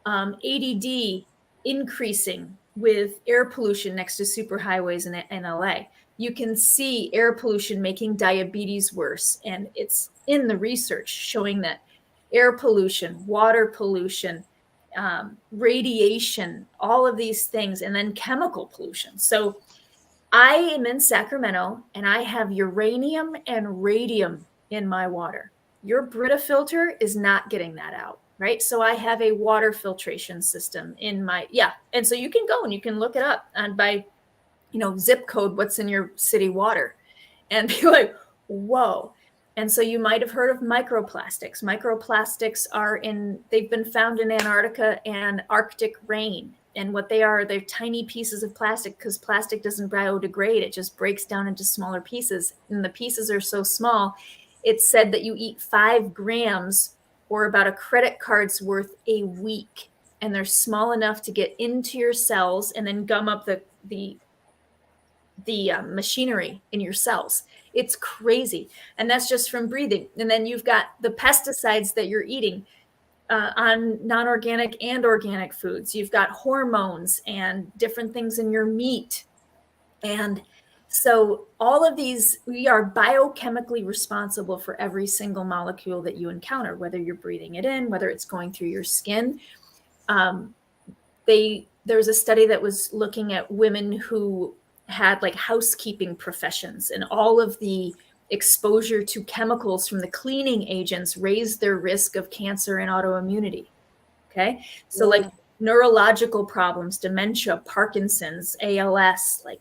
ADD increasing with air pollution next to superhighways in LA. You can see air pollution making diabetes worse. And it's in the research showing that air pollution, water pollution, radiation, all of these things, and then chemical pollution. So I am in Sacramento and I have uranium and radium in my water. Your Brita filter is not getting that out, right? So I have a water filtration system in my, And so you can go and you can look it up and by, zip code, what's in your city water and be like, whoa. And so you might have heard of microplastics. Microplastics they've been found in Antarctica and Arctic rain. And what they're tiny pieces of plastic because plastic doesn't biodegrade. It just breaks down into smaller pieces. And the pieces are so small, it's said that you eat 5 grams or about a credit card's worth a week. And they're small enough to get into your cells and then gum up the machinery in your cells. It's crazy. And that's just from breathing. And then you've got the pesticides that you're eating on non-organic and organic foods. You've got hormones and different things in your meat. And so all of these, we are biochemically responsible for every single molecule that you encounter, whether you're breathing it in, whether it's going through your skin. There was a study that was looking at women who had like housekeeping professions and all of the exposure to chemicals from the cleaning agents raised their risk of cancer and autoimmunity. Okay. So like neurological problems, dementia, Parkinson's, ALS, like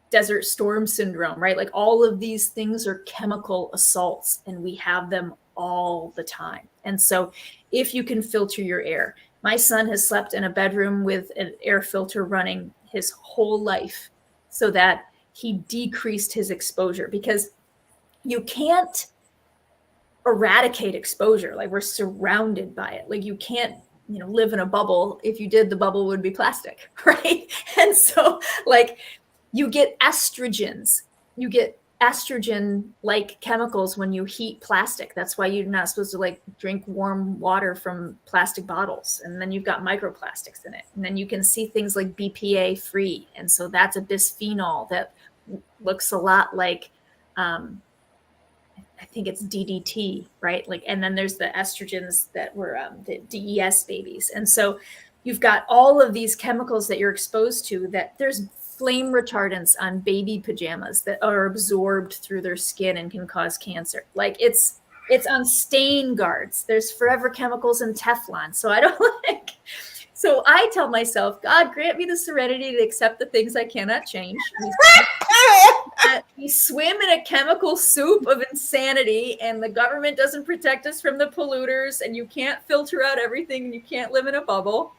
desert storm syndrome, right? Like all of these things are chemical assaults and we have them all the time. And so if you can filter your air, my son has slept in a bedroom with an air filter running his whole life so that he decreased his exposure because you can't eradicate exposure. Like we're surrounded by it. Like you can't, live in a bubble. If you did, the bubble would be plastic, right? And so like you get estrogens, you get estrogen-like chemicals when you heat plastic. That's why you're not supposed to like drink warm water from plastic bottles. And then you've got microplastics in it. And then you can see things like BPA free. And so that's a bisphenol that looks a lot like, I think it's DDT, right? Like, and then there's the estrogens that were the DES babies. And so you've got all of these chemicals that you're exposed to that there's flame retardants on baby pajamas that are absorbed through their skin and can cause cancer. Like it's on stain guards. There's forever chemicals in Teflon. So so I tell myself, God grant me the serenity to accept the things I cannot change. We swim in a chemical soup of insanity and the government doesn't protect us from the polluters and you can't filter out everything and you can't live in a bubble.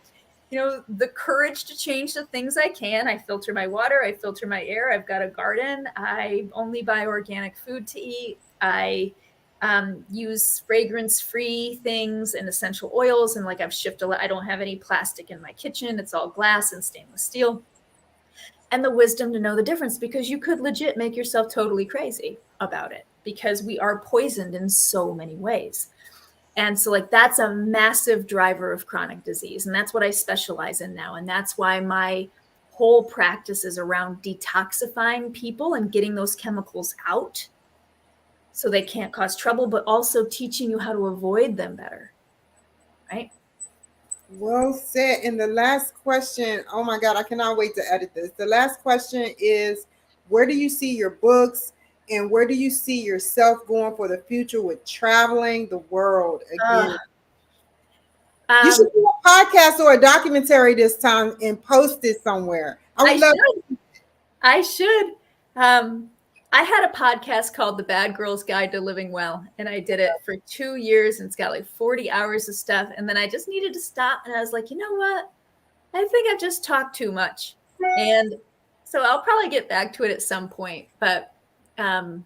The courage to change the things I can. I filter my water. I filter my air. I've got a garden. I only buy organic food to eat. I use fragrance-free things and essential oils. And like I've shifted, I don't have any plastic in my kitchen. It's all glass and stainless steel. And the wisdom to know the difference because you could legit make yourself totally crazy about it because we are poisoned in so many ways. And so like that's a massive driver of chronic disease. And that's what I specialize in now. And that's why my whole practice is around detoxifying people and getting those chemicals out so they can't cause trouble, but also teaching you how to avoid them better. Right? Well said. And the last question, oh my God, I cannot wait to edit this. The last question is, where do you see your books? And where do you see yourself going for the future with traveling the world again? You should do a podcast or a documentary this time and post it somewhere. I should. I had a podcast called The Bad Girl's Guide to Living Well, and I did it for 2 years, and it's got like 40 hours of stuff. And then I just needed to stop, and I was like, you know what? I think I've just talked too much. And so I'll probably get back to it at some point. But the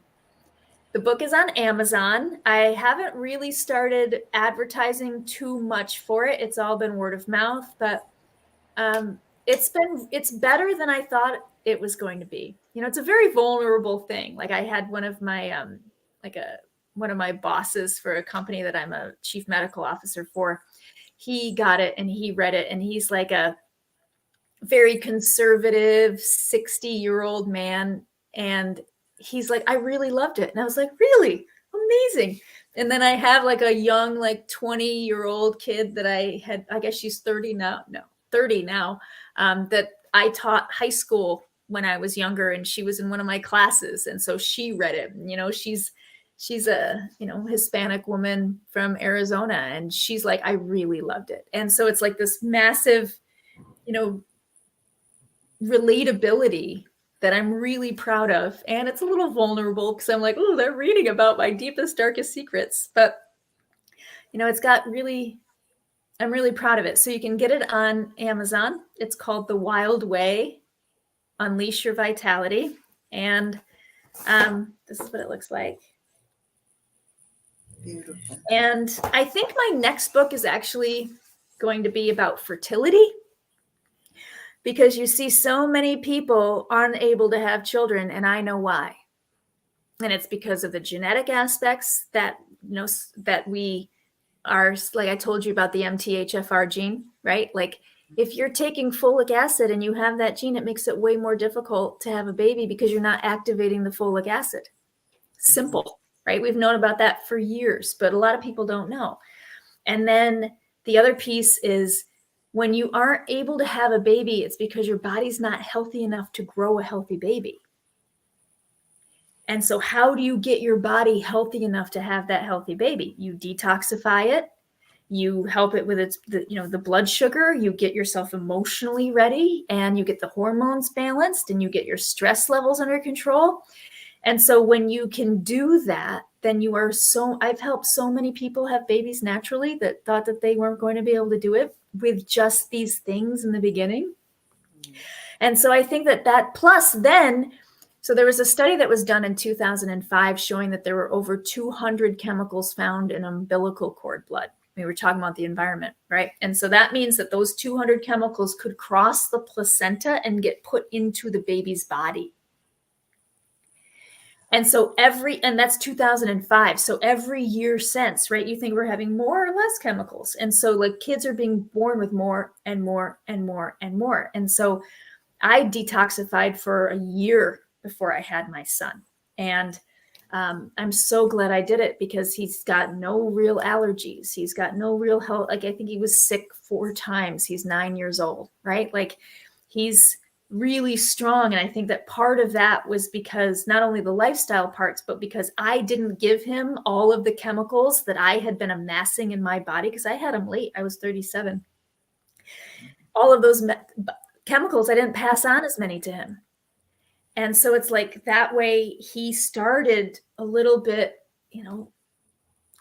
book is on Amazon. I haven't really started advertising too much for it. It's all been word of mouth, but it's better than I thought it was going to be. You know, it's a very vulnerable thing. Like I had one of my one of my bosses for a company that I'm a chief medical officer for. He got it and he read it, and he's like a very conservative 60-year-old man, and he's like, I really loved it. And I was like, really? Amazing. And then I have like a young, like 20-year-old kid that I guess she's 30 now. No, 30 now. That I taught high school when I was younger, and she was in one of my classes. And so she read it. You know, she's a, you know, Hispanic woman from Arizona, and she's like, I really loved it. And so it's like this massive, you know, relatability that I'm really proud of. And it's a little vulnerable because I'm like, oh, they're reading about my deepest, darkest secrets. But, you know, it's got really, I'm really proud of it. So you can get it on Amazon. It's called The Wilde Way, Unleash Your Vitality. And this is what it looks like. Beautiful. And I think my next book is actually going to be about fertility, because you see so many people unable to have children, and I know why. And it's because of the genetic aspects that, you know, that we are, like I told you about the MTHFR gene, right? Like if you're taking folic acid and you have that gene, it makes it way more difficult to have a baby because you're not activating the folic acid. Simple, right? We've known about that for years, but a lot of people don't know. And then the other piece is, when you aren't able to have a baby, it's because your body's not healthy enough to grow a healthy baby. And so how do you get your body healthy enough to have that healthy baby? You detoxify it. You help it with its, the blood sugar. You get yourself emotionally ready, and you get the hormones balanced, and you get your stress levels under control. And so when you can do that, then you are I've helped so many people have babies naturally that thought that they weren't going to be able to do it with just these things in the beginning. And so I think that plus then, so there was a study that was done in 2005 showing that there were over 200 chemicals found in umbilical cord blood. We were talking about the environment, right? And so that means that those 200 chemicals could cross the placenta and get put into the baby's body. And so and that's 2005. So every year since, right, you think we're having more or less chemicals. And so like kids are being born with more and more and more and more. And so I detoxified for a year before I had my son. And I'm so glad I did it, because he's got no real allergies. He's got no real health. Like I think he was sick 4 times. He's 9 years old, right? Like he's really strong. And I think that part of that was because not only the lifestyle parts, but because I didn't give him all of the chemicals that I had been amassing in my body, because I had him late. I was 37. All of those chemicals, I didn't pass on as many to him. And so it's like that way he started a little bit,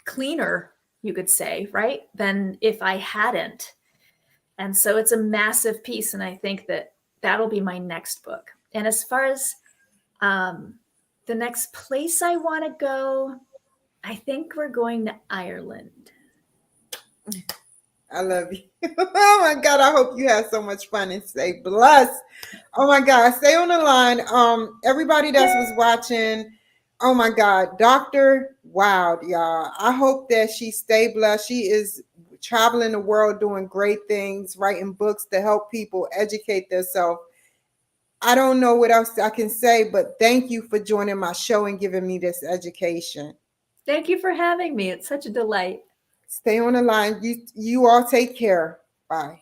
cleaner, you could say, right? Than if I hadn't. And so it's a massive piece. And I think that that'll be my next book. And as far as the next place I want to go, I think we're going to Ireland. I love you. Oh my God. I hope you have so much fun and stay blessed. Oh my God. Stay on the line. Everybody that was watching, oh my God, Dr. Wilde, y'all. I hope that she stay blessed. She is traveling the world doing great things, writing books to help people educate themselves. I don't know what else I can say, but thank you for joining my show and giving me this education. Thank you for having me. It's such a delight. Stay on the line. You all take care. Bye.